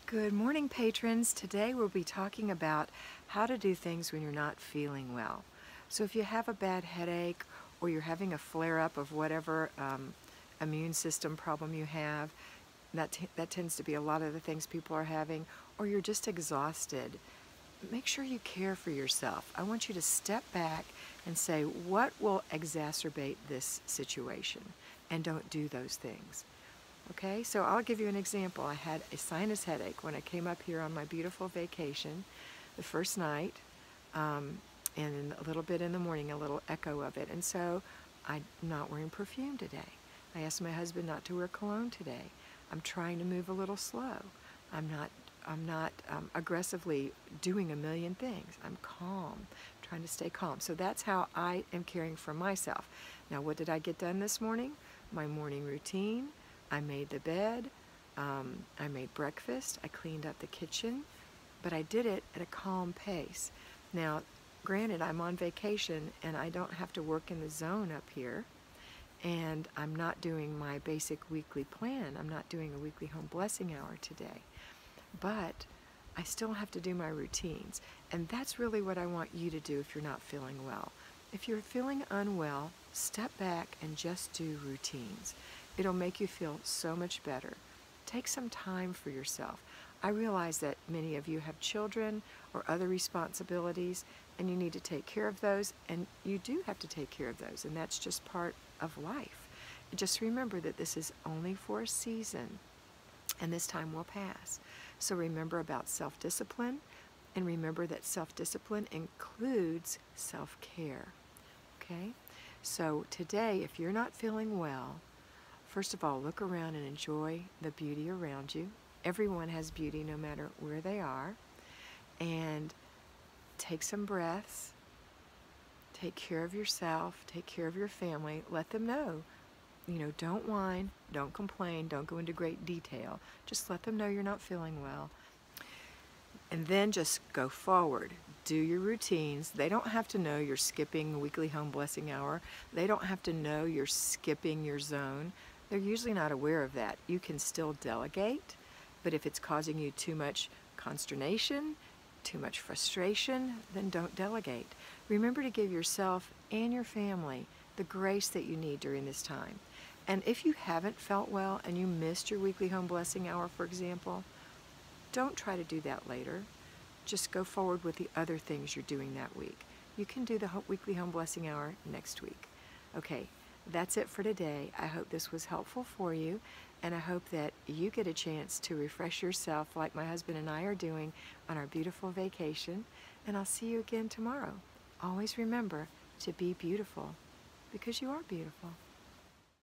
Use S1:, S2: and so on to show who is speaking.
S1: Good morning, patrons. Today we'll be talking about how to do things when you're not feeling well. So if you have a bad headache or you're having a flare-up of whatever immune system problem you have, that tends to be a lot of the things people are having, or you're just exhausted, make sure you care for yourself. I want you to step back and say, what will exacerbate this situation? And don't do those things. Okay, so I'll give you an example. I had a sinus headache when I came up here on my beautiful vacation the first night, and a little bit in the morning, a little echo of it. And so I'm not wearing perfume today. I asked my husband not to wear cologne today. I'm trying to move a little slow. I'm not aggressively doing a million things. I'm calm, trying to stay calm. So that's how I am caring for myself. Now, what did I get done this morning? My morning routine. I made the bed, I made breakfast, I cleaned up the kitchen, but I did it at a calm pace. Now, granted, I'm on vacation and I don't have to work in the zone up here, and I'm not doing my basic weekly plan. I'm not doing a weekly home blessing hour today, but I still have to do my routines, and that's really what I want you to do if you're not feeling well. If you're feeling unwell, step back and just do routines. It'll make you feel so much better. Take some time for yourself. I realize that many of you have children or other responsibilities, and you need to take care of those, and you do have to take care of those, and that's just part of life. Just remember that this is only for a season, and this time will pass. So remember about self-discipline, and remember that self-discipline includes self-care. Okay? So today, if you're not feeling well, first of all, look around and enjoy the beauty around you. Everyone has beauty no matter where they are. And take some breaths. Take care of yourself. Take care of your family. Let them know. Don't whine, don't complain, don't go into great detail. Just let them know you're not feeling well. And then just go forward. Do your routines. They don't have to know you're skipping the weekly home blessing hour. They don't have to know you're skipping your zone. They're usually not aware of that. You can still delegate, but if it's causing you too much consternation, too much frustration, then don't delegate. Remember to give yourself and your family the grace that you need during this time. And if you haven't felt well and you missed your weekly home blessing hour, for example, don't try to do that later. Just go forward with the other things you're doing that week. You can do the weekly home blessing hour next week. Okay, that's it for today. I hope this was helpful for you, and I hope that you get a chance to refresh yourself like my husband and I are doing on our beautiful vacation, and I'll see you again tomorrow. Always remember to be beautiful, because you are beautiful.